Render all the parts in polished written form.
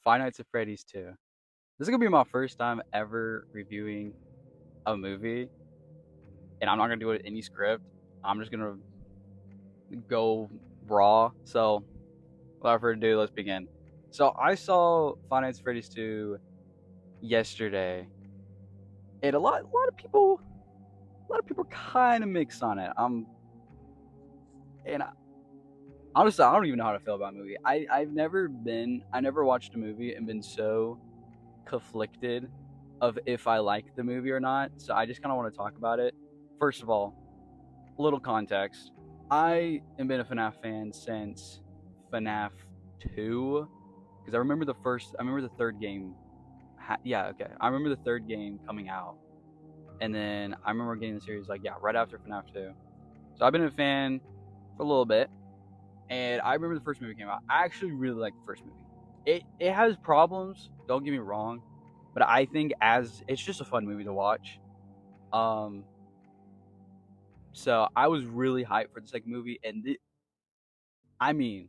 Five Nights at Freddy's 2. This is gonna be my first time ever reviewing a movie, and I'm not gonna do it in any script. I'm just gonna go raw. So, without further ado, let's begin. So, I saw Five Nights at Freddy's 2 yesterday, and a lot of people kind of mixed on it. And honestly, I don't even know how to feel about a movie. I never watched a movie and been so conflicted of if I like the movie or not. So I just kind of want to talk about it. First of all, a little context. I have been a FNAF fan since FNAF 2 because I remember the third game. Yeah, okay. I remember the third game coming out. And then I remember getting the series like yeah, right after FNAF 2. So I've been a fan for a little bit. And I remember the first movie came out. I actually really like the first movie. It has problems, don't get me wrong, but I think as it's just a fun movie to watch. Um, so I was really hyped for the second movie, and I mean,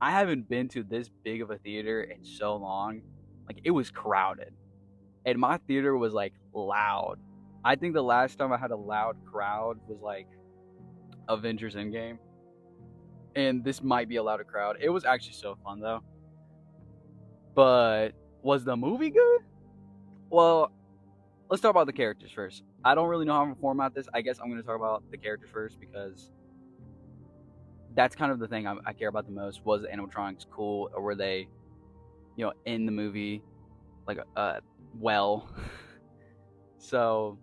I haven't been to this big of a theater in so long. Like it was crowded, and my theater was like loud. I think the last time I had a loud crowd was like Avengers Endgame, and this might be a louder crowd. It was actually so fun though. But was the movie good? Well, let's talk about the characters first. I don't really know how I'm gonna format this. I guess I'm gonna talk about the characters first because that's kind of the thing I care about the most. Was the animatronics cool, or were they, in the movie, like well? So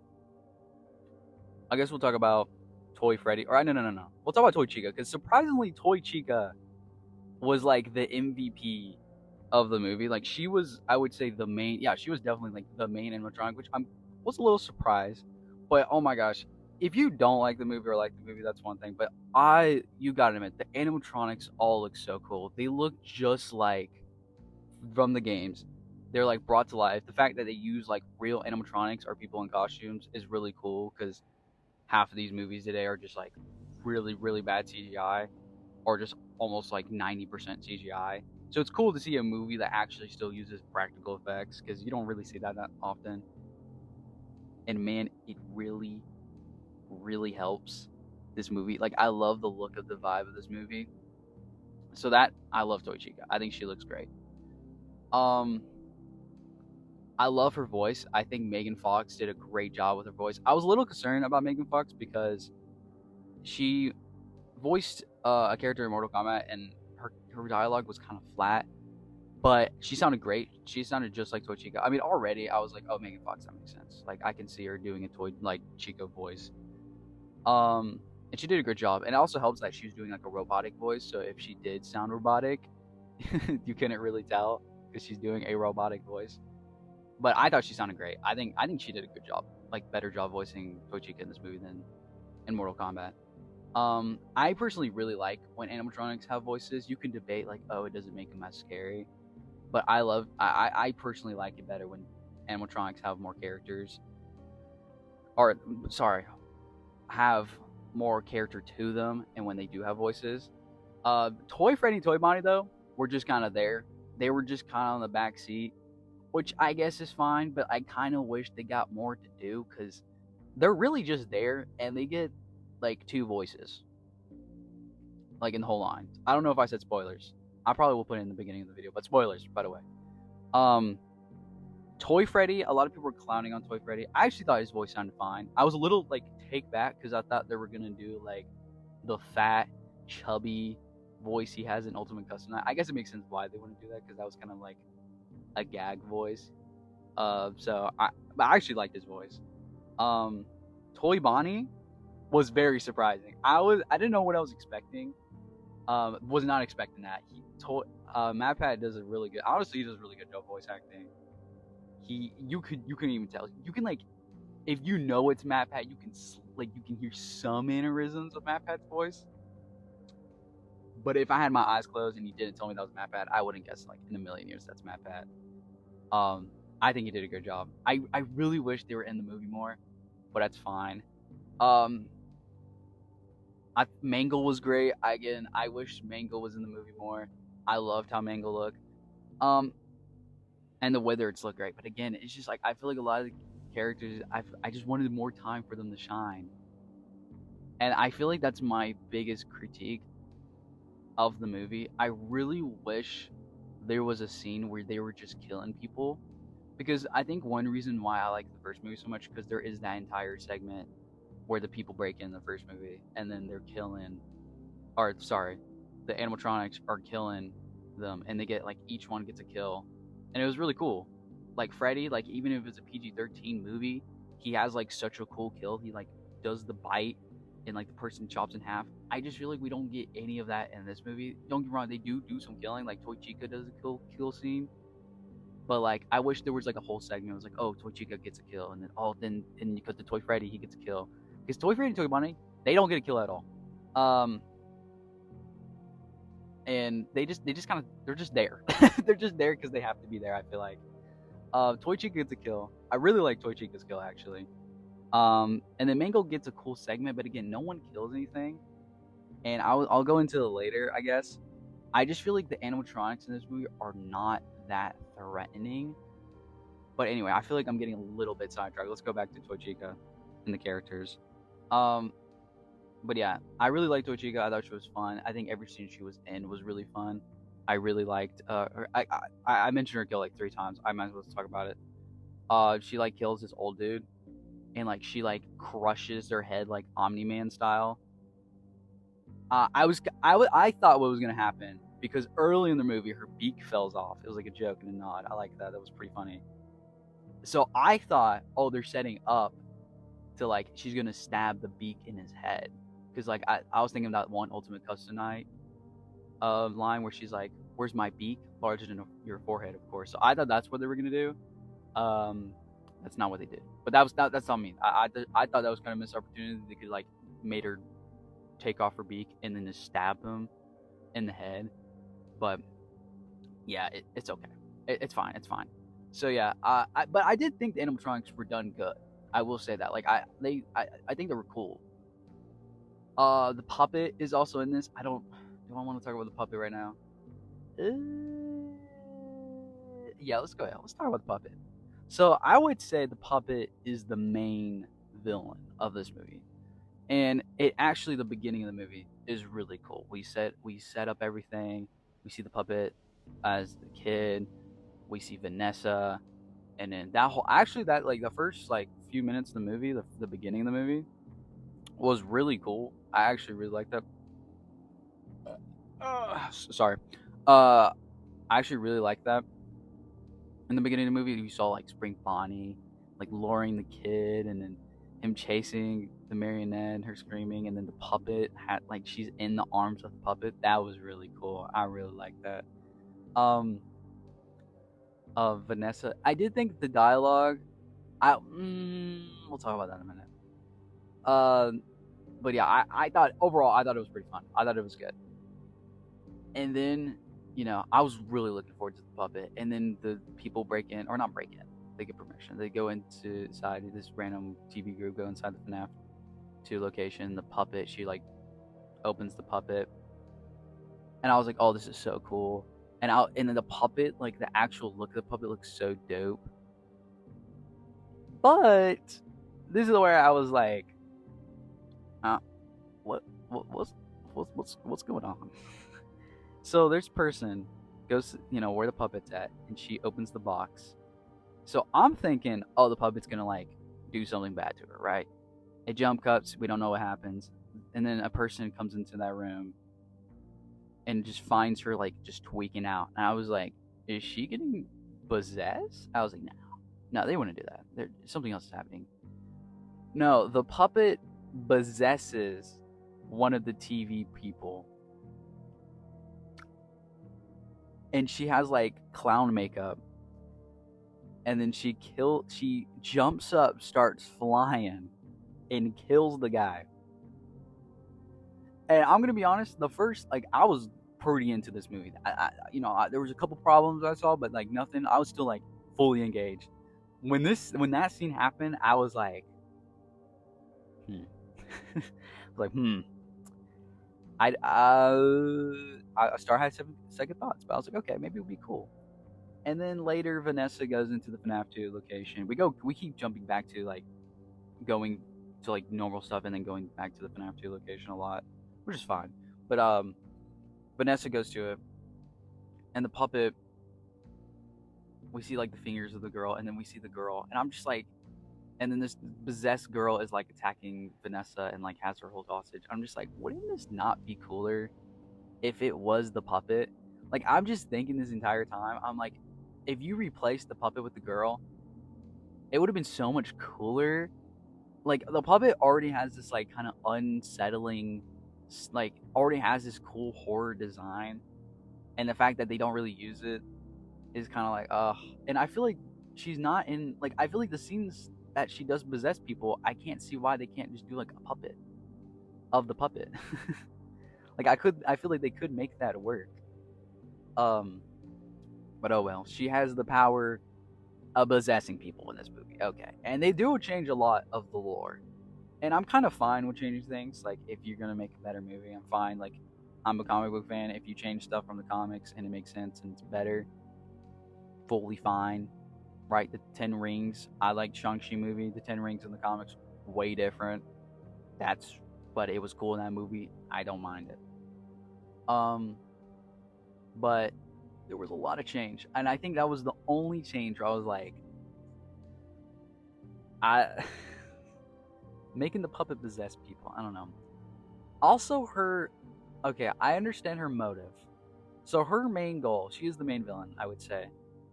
I guess we'll talk about Toy Freddy. Or no. We'll talk about Toy Chica because surprisingly, Toy Chica was like the MVP of the movie. Like she was, I would say the main. Yeah, she was definitely like the main animatronic, which I was a little surprised. But oh my gosh, if you don't like the movie or like the movie, that's one thing. But you gotta admit, the animatronics all look so cool. They look just like from the games. They're like brought to life. The fact that they use like real animatronics or people in costumes is really cool because half of these movies today are just like really bad CGI or just almost like 90% CGI. So it's cool to see a movie that actually still uses practical effects because you don't really see that often. And man, it really helps this movie. Like I love the look of the vibe of this movie. So that I love Toy Chica. I think she looks great. Um, I love her voice. I think Megan Fox did a great job with her voice. I was a little concerned about Megan Fox because she voiced a character in Mortal Kombat, and her dialogue was kind of flat, but she sounded great. She sounded just like Toy Chica. I mean, already I was like, oh, Megan Fox, that makes sense. Like I can see her doing a Toy like Chica voice. And she did a good job. And it also helps that she was doing like a robotic voice. So if she did sound robotic, you couldn't really tell because she's doing a robotic voice. But I thought she sounded great. I think she did a good job, like better job voicing Toy Chica in this movie than in Mortal Kombat. I personally really like when animatronics have voices. You can debate like, oh, it doesn't make them as scary, but I personally like it better when animatronics have more characters, or sorry, have more character to them, and when they do have voices. Toy Freddy and Toy Bonnie though were just kind of there. They were just kind of on the back seat, which I guess is fine, but I kind of wish they got more to do because they're really just there and they get like two voices, like in the whole line. I don't know if I said spoilers. I probably will put it in the beginning of the video, but spoilers, by the way. Um, Toy Freddy, a lot of people were clowning on Toy Freddy. I actually thought his voice sounded fine. I was a little like take back because I thought they were gonna do like the fat, chubby voice he has in Ultimate Custom Night. I guess it makes sense why they wouldn't do that because that was kind of like a gag voice. But I actually liked his voice. Toy Bonnie was very surprising. I didn't know what I was expecting. Was not expecting that. Matt Pat does a really good. Honestly, he does a really good job voice acting. You couldn't even tell. You can like if you know it's Matt Pat, you can hear some mannerisms of Matt Pat's voice. But if I had my eyes closed and you didn't tell me that was Matt Pat, I wouldn't guess like in a million years that's Matt Pat. I think he did a good job. I really wish they were in the movie more, but that's fine. Um, Mangle was great. I wish Mangle was in the movie more. I loved how Mangle looked. Um, and the wizards look great. But again, it's just like I feel like a lot of the characters, I just wanted more time for them to shine, and I feel like that's my biggest critique of the movie. I really wish there was a scene where they were just killing people, because I think one reason why I like the first movie so much, because there is that entire segment where the people break in the first movie and then they're killing, or sorry, the animatronics are killing them, and they get like each one gets a kill, and it was really cool. Like Freddy, like even if it's a PG-13 movie, he has like such a cool kill. He like does the bite, and like the person chops in half. I just feel like we don't get any of that in this movie. Don't get me wrong, they do some killing. Like Toy Chica does a kill scene, but like I wish there was like a whole segment. It was like, oh, Toy Chica gets a kill, and then then you cut to Toy Freddy, he gets a kill. Because Toy Freddy and Toy Bonnie, they don't get a kill at all. Um, and they just kind of, they're just there. They're just there because they have to be there. I feel like. Toy Chica gets a kill. I really like Toy Chica's kill actually. And then Mango gets a cool segment, but again, no one kills anything. And I'll go into it later, I guess. I just feel like the animatronics in this movie are not that threatening. But anyway, I feel like I'm getting a little bit sidetracked. Let's go back to Toy Chica and the characters. Um, but yeah, I really liked Toy Chica. I thought she was fun. I think every scene she was in was really fun. I really liked. I mentioned her kill like 3 times. I might as well talk about it. She like kills this old dude, and like she like crushes their head like Omni Man style. I thought what was gonna happen, because early in the movie her beak falls off. It was like a joke and a nod. I like that. That was pretty funny. So I thought, oh, they're setting up to like she's gonna stab the beak in his head, because like I was thinking about one Ultimate Custom Night line where she's like, "Where's my beak? Larger than your forehead, of course." So I thought that's what they were gonna do. Um, that's not what they did. But that's on me. I thought that was kind of a missed opportunity. They could like made her take off her beak and then just stab him in the head. But yeah, it's okay. It's fine. It's fine. So yeah, but I did think the animatronics were done good. I will say that. Like I think they were cool. The puppet is also in this. Do I want to talk about the puppet right now? Yeah, let's go ahead. Let's talk about the puppet. So I would say the puppet is the main villain of this movie, and it actually, the beginning of the movie is really cool. We set up everything. We see the puppet as the kid. We see Vanessa, and then that whole, actually, that like the first like few minutes of the movie, the beginning of the movie was really cool. I actually really liked that. Sorry. I actually really liked that. In the beginning of the movie, you saw like Spring Bonnie, like luring the kid, and then him chasing the marionette, her screaming, and then the puppet had like she's in the arms of the puppet. That was really cool. I really liked that. Um, Vanessa, I did think the dialogue. We'll talk about that in a minute. But yeah, I thought overall, I thought it was pretty fun. I thought it was good. And then, I was really looking forward to the puppet. And then the people break in, or not break in, they get permission. They go inside this random TV group, go inside the FNAF 2 location. The puppet, she like opens the puppet, and I was like, oh, this is so cool. And then the puppet, like the actual look of the puppet looks so dope. But this is where I was like, what what's going on? So this person goes, where the puppet's at, and she opens the box. So I'm thinking, oh, the puppet's gonna like do something bad to her, right? It jump cuts, we don't know what happens, and then a person comes into that room and just finds her like just tweaking out, and I was like, is she getting possessed? I was like, no, they wouldn't do that. Something else is happening. No, the puppet possesses one of the TV people, and she has like clown makeup, and then she jumps up, starts flying, and kills the guy. And I'm gonna be honest, the first, like, I was pretty into this movie. There was a couple problems I saw, but like nothing. I was still like fully engaged. When that scene happened, I was like, I was like, I started having second thoughts, but I was like, okay, maybe it would be cool. And then later, Vanessa goes into the FNAF 2 location. We keep jumping back to like going to like normal stuff and then going back to the FNAF 2 location a lot, which is fine. But Vanessa goes to it, and the puppet. We see like the fingers of the girl, and then we see the girl, and I'm just like, and then this possessed girl is like attacking Vanessa and like has her hold hostage. I'm just like, wouldn't this not be cooler if it was the puppet? Like, I'm just thinking this entire time. I'm like, if you replaced the puppet with the girl, it would have been so much cooler. Like, the puppet already has this like kind of unsettling, like already has this cool horror design, and the fact that they don't really use it is kind of like, ugh. And I feel like she's not in, like, I feel like the scenes that she does possess people, I can't see why they can't just do like a puppet of the puppet. Like, I feel like they could make that work. Um, but oh well. She has the power of possessing people in this movie. Okay, and they do change a lot of the lore, and I'm kind of fine with changing things. Like, if you're gonna make a better movie, I'm fine. Like, I'm a comic book fan. If you change stuff from the comics and it makes sense and it's better, fully fine. Right? The Ten Rings. I like Shang-Chi movie. The Ten Rings in the comics, way different. But it was cool in that movie. I don't mind it. But there was a lot of change, and I think that was the only change where I was like, I making the puppet possess people. I don't know. Also, okay, I understand her motive. So her main goal, she is the main villain, I would say,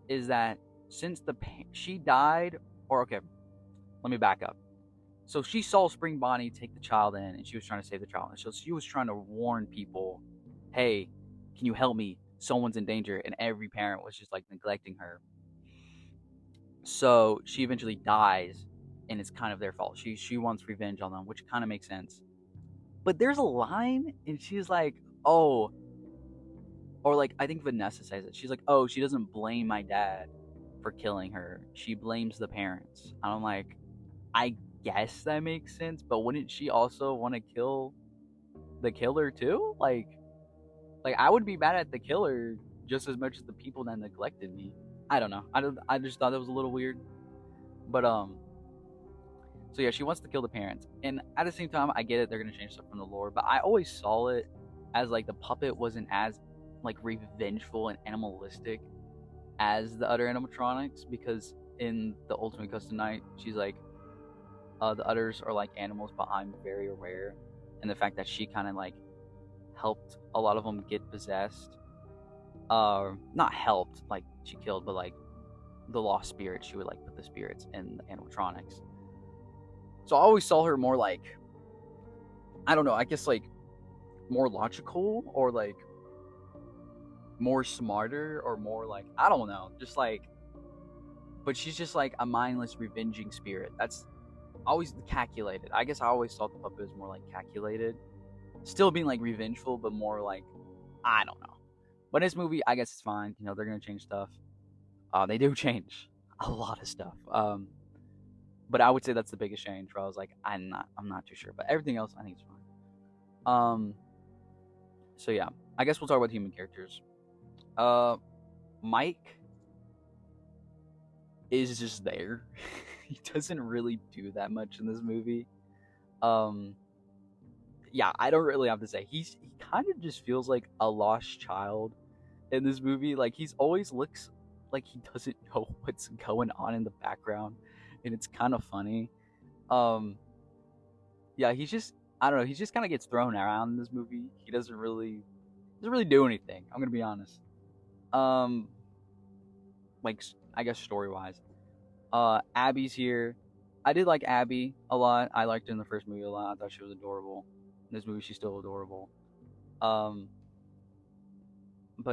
is that since she died, or okay, let me back up. So she saw Spring Bonnie take the child in, and she was trying to save the child. And so she was trying to warn people, hey, can you help me? Someone's in danger. And every parent was just like neglecting her. So she eventually dies, and it's kind of their fault. She wants revenge on them, which kind of makes sense. But there's a line, and she's like, oh, or like, I think Vanessa says it. She's like, oh, she doesn't blame my dad for killing her. She blames the parents. And I'm like, I guess that makes sense, but wouldn't she also want to kill the killer too? Like I would be mad at the killer just as much as the people that neglected me. I don't know. I just thought that was a little weird. But so yeah, she wants to kill the parents. And at the same time, I get it, they're gonna change stuff from the lore, but I always saw it as like the puppet wasn't as like revengeful and animalistic as the other animatronics, because in the Ultimate Custom Night, she's like, the others are like animals, but I'm very aware, and the fact that she kind of like helped a lot of them get possessed. Not helped, like she killed, but like the lost spirits, she would like put the spirits in the animatronics. So I always saw her more like, I don't know, I guess like more logical, or like more smarter, or more like, I don't know, just like, but she's just like a mindless revenging spirit. That's always calculated. I guess I always thought the puppet was more like calculated, still being like revengeful, but more like, I don't know. But in this movie, I guess it's fine. You know, they're gonna change stuff. They do change a lot of stuff. But I would say that's the biggest change. Where I was like, I'm not too sure. But everything else, I think it's fine. So yeah, I guess we'll talk about human characters. Mike is just there. He doesn't really do that much in this movie. Yeah, I don't really have to say. He kind of just feels like a lost child in this movie. Like, he's always looks like he doesn't know what's going on in the background, and it's kind of funny. Yeah, he's just, I don't know, he just kind of gets thrown around in this movie. He doesn't really do anything. I'm gonna be honest. Like, I guess story wise, Abby's here. I did like Abby a lot. I liked her in the first movie a lot. I thought she was adorable. In this movie, she's still adorable. But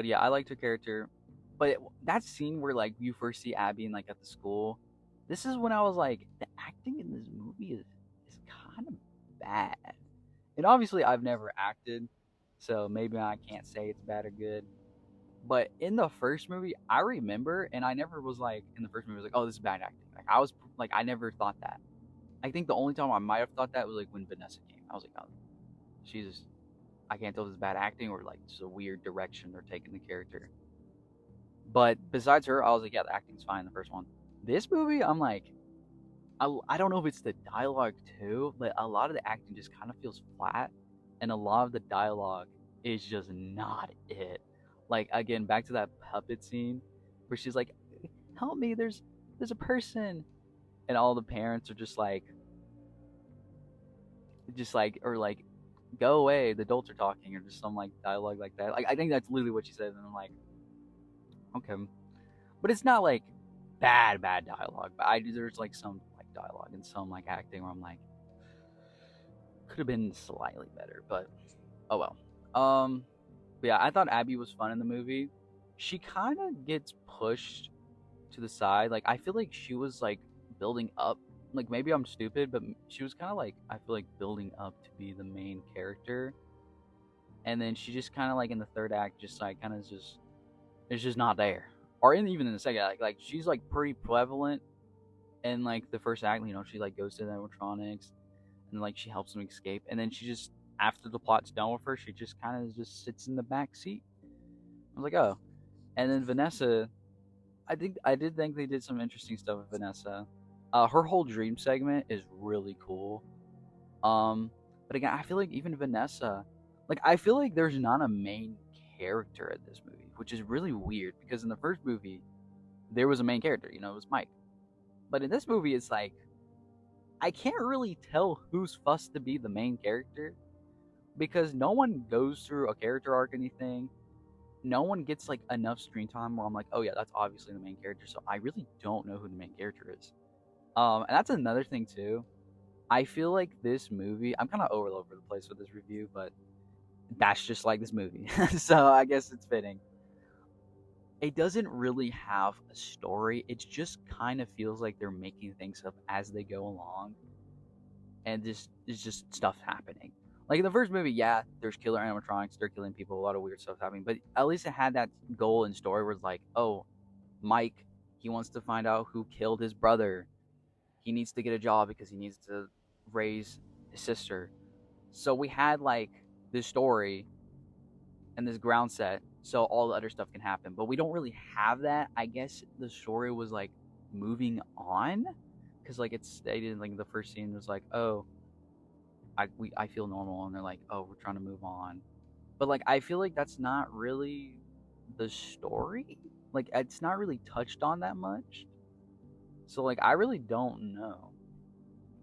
yeah, I liked her character. But that scene where like you first see Abby and like at the school, this is when I was like, the acting in this movie is kind of bad. And obviously, I've never acted, so maybe I can't say it's bad or good. But in the first movie, I remember, and I never was like, in the first movie, I was like, oh, this is bad acting. Like, I was like, I never thought that. I think the only time I might have thought that was like when Vanessa came. I was like, oh, she's, I can't tell if this is bad acting or like just a weird direction they're taking the character. But besides her, I was like, yeah, the acting's fine in the first one. This movie, I'm like, I don't know if it's the dialogue too, but a lot of the acting just kind of feels flat, and a lot of the dialogue is just not it. Like again, back to that puppet scene where she's like, "Help me! There's a person," and all the parents are just like, or like, "Go away! The adults are talking," or just some like dialogue like that. Like I think that's literally what she said, and I'm like, okay, but it's not like bad dialogue. But there's like some like dialogue and some like acting where I'm like, could have been slightly better, but oh well. But yeah, I thought Abby was fun in the movie. She kind of gets pushed to the side. Like I feel like she was like building up. Like maybe I'm stupid, but she was kind of like I feel like building up to be the main character, and then she just kind of like in the third act, just like kind of just it's just not there. Or even in the second act, like she's like pretty prevalent in like the first act. You know, she like goes to the animatronics and like she helps them escape, and then she just after the plot's done with her, she just kind of just sits in the back seat. I was like, oh, and then Vanessa, I did think they did some interesting stuff with Vanessa. Her whole dream segment is really cool. Um, but again, I feel like even Vanessa, like I feel like there's not a main character in this movie, which is really weird because in the first movie there was a main character, you know, it was Mike. But in this movie, it's like I can't really tell who's fussed to be the main character because no one goes through a character arc or anything. No one gets like enough screen time where I'm like, oh yeah, that's obviously the main character. So I really don't know who the main character is. And that's another thing too. I feel like this movie, I'm kind of all over the place with this review, but that's just like this movie. So I guess it's fitting. It doesn't really have a story. It just kind of feels like they're making things up as they go along, and this is just stuff happening. Like in the first movie, yeah, there's killer animatronics, they're killing people, a lot of weird stuff happening, but at least it had that goal and story where it's like, oh, Mike, he wants to find out who killed his brother. He needs to get a job because he needs to raise his sister. So we had like this story and this ground set so all the other stuff can happen. But we don't really have that. I guess the story was like moving on because like it's stated in like the first scene was like, oh, I feel normal, and they're like, oh, we're trying to move on. But like I feel like that's not really the story. Like it's not really touched on that much. So like I really don't know.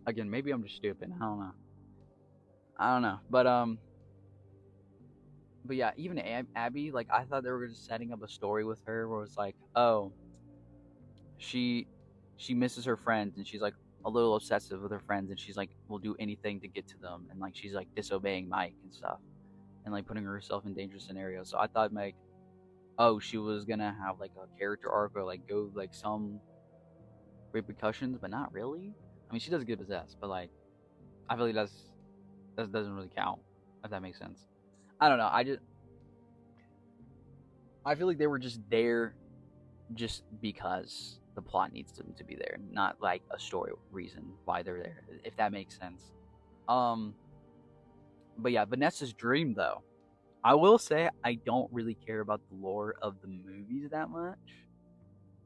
Again, maybe I'm just stupid. I don't know. I don't know. But yeah, even Abby, like I thought they were just setting up a story with her where it's like, oh, she she misses her friends and she's like a little obsessive with her friends and she's like will do anything to get to them and like she's like disobeying Mike and stuff and like putting herself in dangerous scenarios. So I thought like, oh, she was gonna have like a character arc or like go like some repercussions, but not really. I mean, she does get possessed, but like I feel like that doesn't really count if that makes sense. I don't know. I feel like they were just there just because the plot needs them to be there, not like a story reason why they're there, if that makes sense. Um, but yeah, Vanessa's dream though. I will say I don't really care about the lore of the movies that much.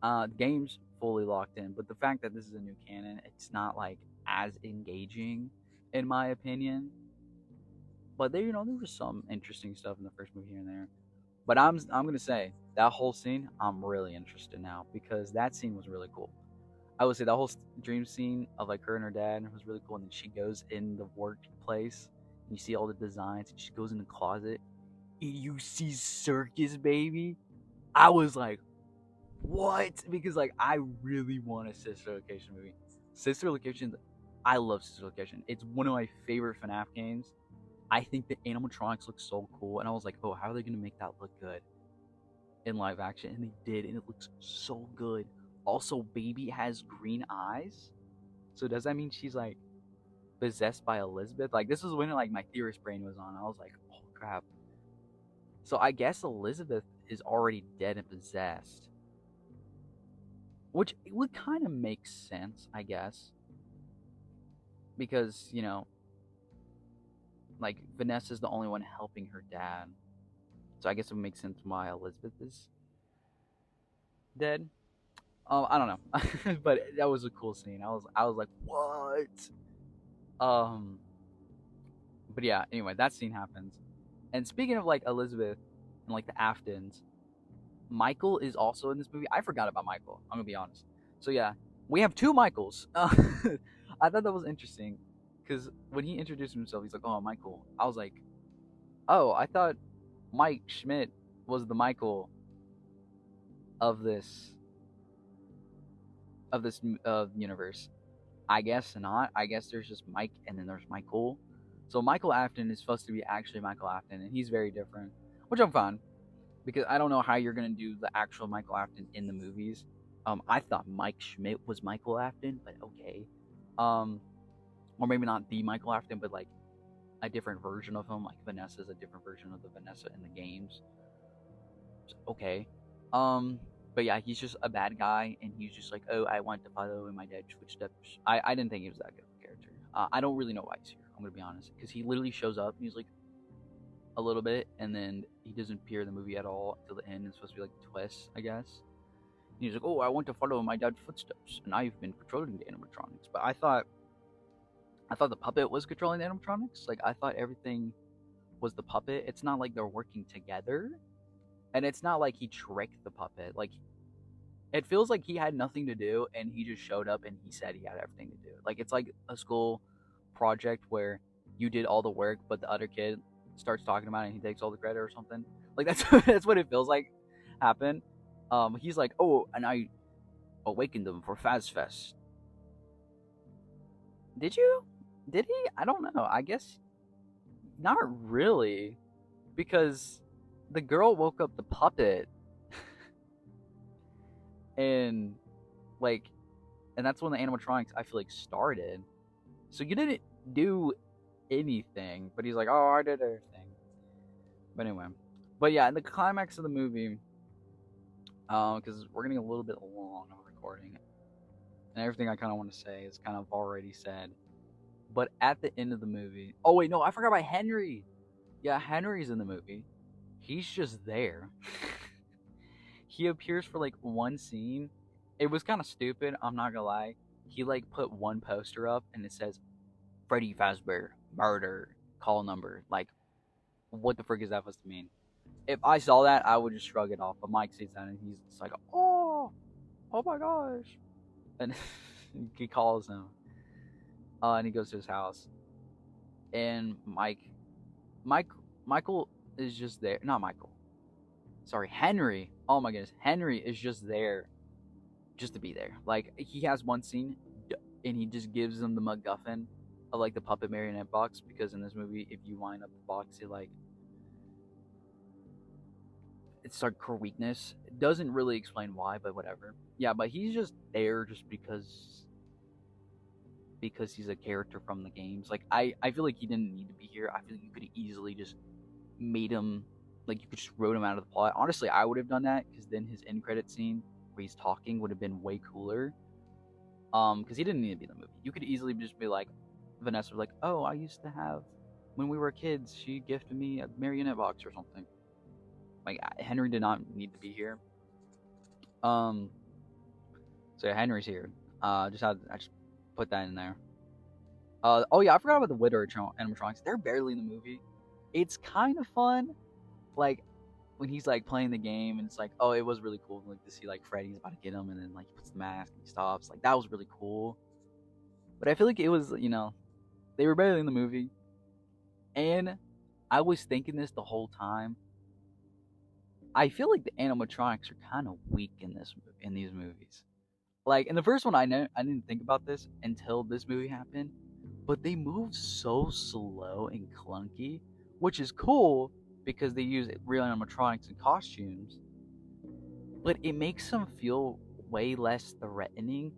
The game's fully locked in, but the fact that this is a new canon, it's not like as engaging, in my opinion. But there, there was some interesting stuff in the first movie here and there. But I'm gonna say that whole scene, I'm really interested now because that scene was really cool. I would say the whole dream scene of like her and her dad was really cool. And then she goes in the workplace and you see all the designs. And she goes in the closet and you see Circus Baby. I was like, what? Because like I really want a Sister Location movie. Sister Location, I love Sister Location. It's one of my favorite FNAF games. I think the animatronics look so cool, and I was like, oh, how are they gonna make that look good in live action? And they did, and it looks so good. Also, Baby has green eyes, so does that mean she's like possessed by Elizabeth? Like this was when like my theorist brain was on. I was like, oh crap. So I guess Elizabeth is already dead and possessed, which would kind of make sense, I guess, because like Vanessa's the only one helping her dad. So I guess it would make sense why Elizabeth is dead. I don't know, but that was a cool scene. I was like, what? Um, but yeah. Anyway, that scene happens. And speaking of like Elizabeth and like the Aftons, Michael is also in this movie. I forgot about Michael. I'm gonna be honest. So yeah, we have two Michaels. I thought that was interesting because when he introduced himself, he's like, "Oh, Michael." I was like, "Oh, I thought Mike Schmidt was the Michael of this universe." I guess not. I guess there's just Mike and then there's Michael. So Michael Afton is supposed to be actually Michael Afton, and he's very different, which I'm fine because I don't know how you're gonna do the actual Michael Afton in the movies. I thought Mike Schmidt was Michael Afton, but okay. Um, or maybe not the Michael Afton, but like a different version of him. Like Vanessa's a different version of the Vanessa in the games. So, okay. Um, but yeah, he's just a bad guy, and he's just like, oh, I want to follow in my dad's footsteps. I didn't think he was that good of a character. I don't really know why he's here. I'm gonna be honest, because he literally shows up and he's like a little bit, and then he doesn't appear in the movie at all until the end. It's supposed to be like a twist, I guess. And he's like, oh, I want to follow my dad's footsteps, and I've been controlling the animatronics. But I thought the puppet was controlling the animatronics. Like I thought everything was the puppet. It's not like they're working together, and it's not like he tricked the puppet. Like it feels like he had nothing to do, and he just showed up and he said he had everything to do. Like it's like a school project where you did all the work, but the other kid starts talking about it and he takes all the credit or something. Like that's that's what it feels like happened. He's like, oh, and I awakened them for Faz Fest. Did you? Did he? I don't know. I guess not really, because the girl woke up the puppet, and like, and that's when the animatronics I feel like started. So you didn't do anything, but he's like, oh, I did everything. But anyway, but yeah, in the climax of the movie, because we're getting a little bit long of recording, and everything I kind of want to say is kind of already said. But at the end of the movie, oh wait, no, I forgot about Henry. Yeah, Henry's in the movie. He's just there. He appears for like one scene. It was kind of stupid. I'm not gonna lie. He like put one poster up and it says Freddy Fazbear murder call number. Like, what the frick is that supposed to mean? If I saw that, I would just shrug it off. But Mike sees that and he's just like, oh my gosh, and he calls him. And he goes to his house, and Mike, Michael is just there. Not Michael. Sorry, Henry. Oh my goodness, Henry is just there, just to be there. Like he has one scene, and he just gives them the MacGuffin of like the puppet marionette box, because in this movie, if you line up the box, it's like core weakness. It doesn't really explain why, but whatever. Yeah, but he's just there just because he's a character from the games. Like I feel like he didn't need to be here. I feel like you could easily just made him, like you could just wrote him out of the plot. Honestly, I would have done that because then his end credit scene where he's talking would have been way cooler. Because he didn't need to be in the movie. You could easily just be like, Vanessa was like, oh, I used to have when we were kids. She gifted me a marionette box or something. Like Henry did not need to be here. Um, so yeah, Henry's here. I just put that in there. Oh yeah, I forgot about the Widow animatronics. They're barely in the movie. It's kind of fun, like when he's like playing the game, and it's like, oh, it was really cool, like to see like Freddy's about to get him, and then like he puts the mask and he stops. Like that was really cool. But I feel like it was, they were barely in the movie, and I was thinking this the whole time. I feel like the animatronics are kind of weak in these movies. Like in the first one, I didn't think about this until this movie happened, but they move so slow and clunky, which is cool because they use real animatronics and costumes, but it makes them feel way less threatening.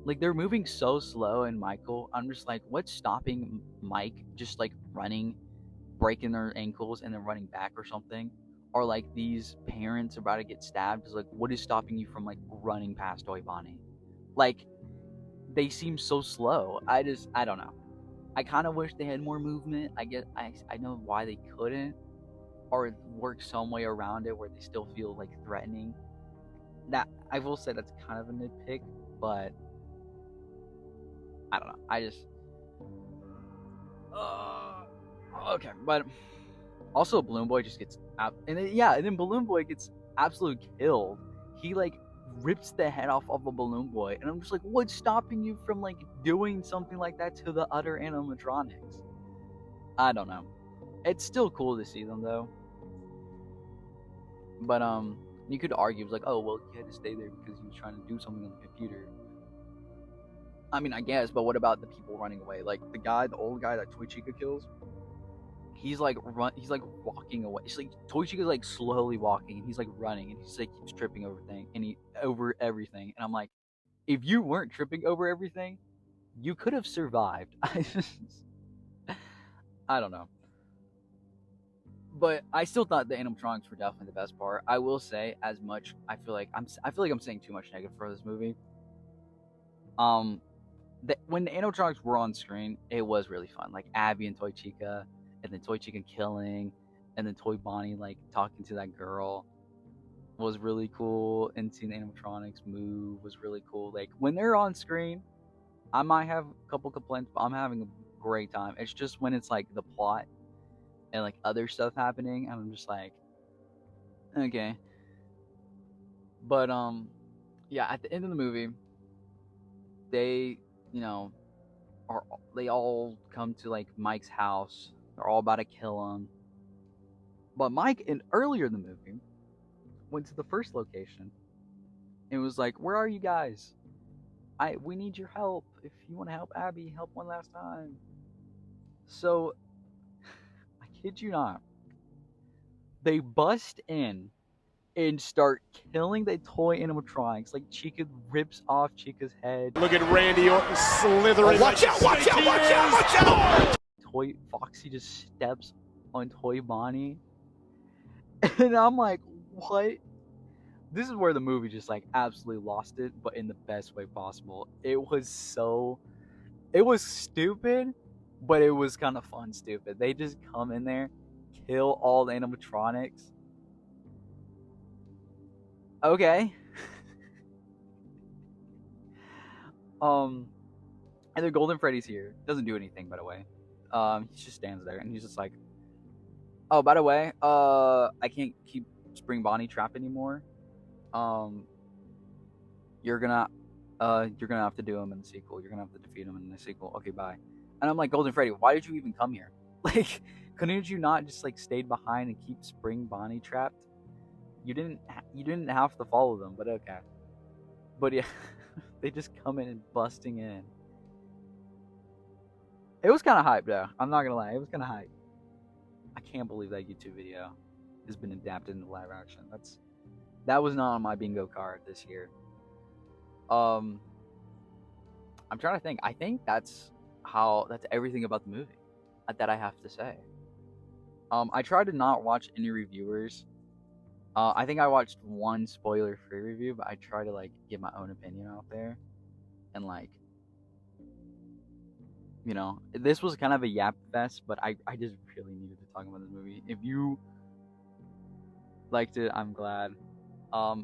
Like they're moving so slow, and Michael, I'm just like, what's stopping Mike just like running, breaking their ankles, and then running back or something? Or like these parents about to get stabbed is like, what is stopping you from like running past Oibani? Like they seem so slow. I don't know. I kind of wish they had more movement. I know why they couldn't, or work some way around it where they still feel like threatening. that I will say that's kind of a nitpick, but I don't know. I just okay, but also Balloon Boy just gets out, and then Balloon Boy gets absolutely killed. He like rips the head off of a Balloon Boy, and I'm just like, what's stopping you from like doing something like that to the other animatronics? I don't know. It's still cool to see them though, but you could argue it's like, oh well, he had to stay there because he was trying to do something on the computer. I mean, I guess, but what about the people running away? Like the old guy that Toy Chica kills. He's like walking away. It's like Toy Chica's like slowly walking, and he's like running, and he's like keeps tripping over everything. And I'm like, if you weren't tripping over everything, you could have survived. I don't know, but I still thought the animatronics were definitely the best part. I will say, as much I feel like I'm saying too much negative for this movie. When the animatronics were on screen, it was really fun. Like Abby and Toy Chica, and then Toy Chica killing, and then Toy Bonnie like talking to that girl was really cool. And seeing the animatronics move was really cool. Like when they're on screen, I might have a couple complaints, but I'm having a great time. It's just when it's like the plot and like other stuff happening, and I'm just like, okay. But yeah, at the end of the movie, they, you know, they all come to like Mike's house. They're all about to kill him. But Mike, earlier in the movie, went to the first location and was like, "Where are you guys? We need your help. If you want to help Abby, help one last time." So, I kid you not, they bust in and start killing the toy animatronics. Like Chica rips off Chica's head. Look at Randy Orton slithering. Oh, watch out! Watch out! Watch out! Watch out! Toy Foxy just steps on Toy Bonnie, and I'm like, what? This is where the movie just like absolutely lost it, but in the best way possible. It was stupid, but it was kind of fun stupid. They just come in there, kill all the animatronics. Okay. And then Golden Freddy's here. Doesn't do anything, by the way. He just stands there and he's just like, oh, by the way, I can't keep Spring Bonnie trapped anymore. You're gonna have to do him in the sequel. You're gonna have to defeat him in the sequel. Okay, bye. And I'm like, Golden Freddy, why did you even come here? Like, couldn't you not just like stayed behind and keep Spring Bonnie trapped? You didn't have to follow them, but okay. But yeah, they just come in and busting in. It was kind of hype though. I'm not gonna lie, it was kind of hype. I can't believe that YouTube video has been adapted into live action. That was not on my bingo card this year. I'm trying to think. I think that's everything about the movie that I have to say. I tried to not watch any reviewers. I think I watched one spoiler-free review, but I try to like get my own opinion out there, and like, you know, this was kind of a yap fest, but I just really needed to talk about this movie. If you liked it, I'm glad. I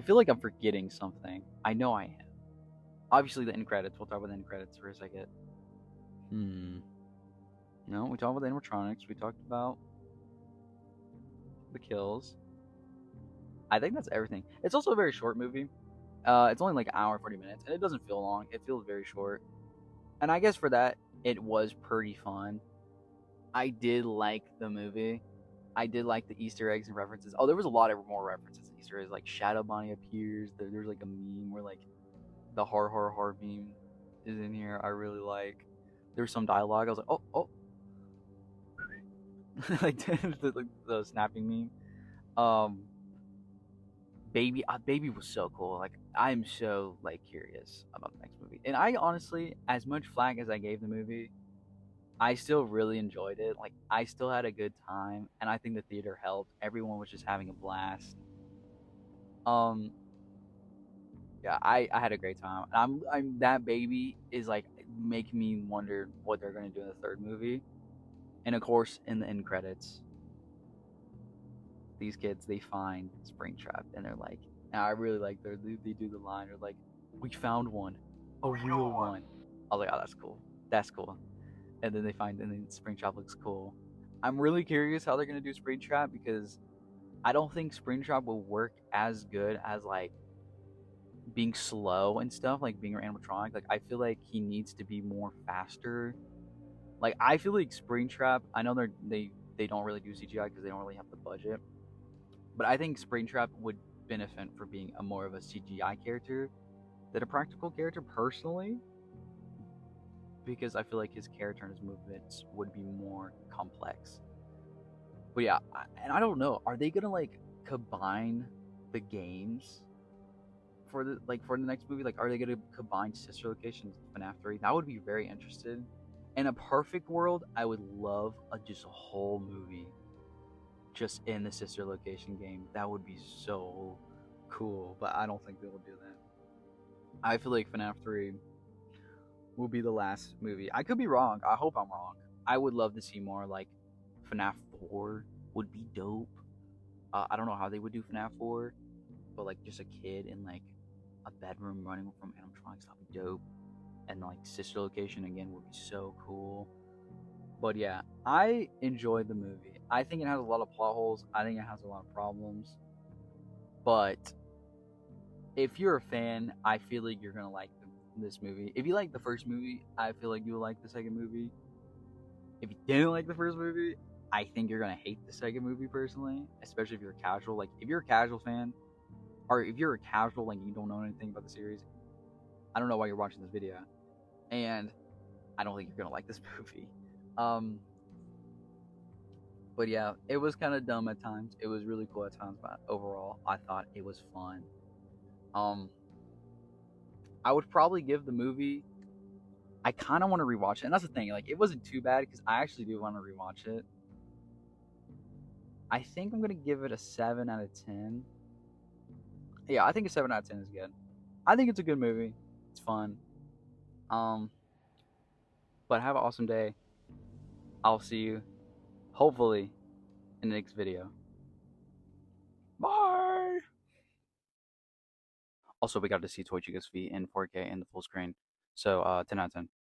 feel like I'm forgetting something. I know I am. Obviously, the end credits. We'll talk about the end credits for a second. No, we talked about the animatronics. We talked about the kills. I think that's everything. It's also a very short movie. It's only like an hour and 40 minutes, and it doesn't feel long. It feels very short. And I guess for that, it was pretty fun. I did like the movie. I did like the Easter eggs and references. Oh, there was a lot of more references to Easter eggs. Like Shadow Bonnie appears. There's like a meme where like the horror meme is in here. I really like. There's some dialogue. I was like, oh. Like the snapping meme. Baby was so cool. Like I'm so like curious about the next movie. And I honestly, as much flack as I gave the movie, I still really enjoyed it. Like I still had a good time, and I think the theater helped. Everyone was just having a blast. Yeah, I had a great time. And I'm that baby is like making me wonder what they're gonna do in the third movie. And of course, in the end credits, these kids they find Springtrap and they're like, and I really like they do the line, they're like, we found one, a real one. I was like, oh, that's cool, that's cool. And then and then Springtrap looks cool. I'm really curious how they're gonna do Springtrap because I don't think Springtrap will work as good as like being slow and stuff, like being an animatronic. Like I feel like he needs to be more faster. Like I feel like Springtrap. I know they don't really do CGI because they don't really have the budget, but I think Springtrap would benefit for being a more of a CGI character than a practical character personally, because I feel like his character and his movements would be more complex. But yeah, and I don't know. Are they gonna like combine the games for the next movie? Like, are they gonna combine sister locations with FNAF 3? That would be very interesting. In a perfect world, I would love just a whole movie just in the sister location game. That would be so cool. But I don't think they will do that. I feel like FNAF 3 will be the last movie. I could be wrong. I hope I'm wrong. I would love to see more. Like FNAF 4 would be dope. I don't know how they would do FNAF 4, but like just a kid in like a bedroom running from animatronics, that'd be dope. And like sister location again would be so cool. But yeah, I enjoyed the movie. I think it has a lot of plot holes. I think it has a lot of problems. But if you're a fan, I feel like you're gonna like this movie. If you like the first movie, I feel like you'll like the second movie. If you didn't like the first movie, I think you're gonna hate the second movie personally, especially if you're a casual. Like if you're a casual fan, or if you're a casual like you don't know anything about the series, I don't know why you're watching this video, and I don't think you're gonna like this movie. But yeah, it was kind of dumb at times. It was really cool at times, but overall, I thought it was fun. Um, I would probably give the movie. I kind of want to rewatch it, and that's the thing. Like, it wasn't too bad because I actually do want to rewatch it. I think I'm gonna give it a 7 out of 10. Yeah, I think a 7 out of 10 is good. I think it's a good movie. It's fun. Um, but have an awesome day. I'll see you, hopefully, in the next video. Bye. Also, we got to see Toy Chica's feet in 4K and the full screen. So, 10 out of 10.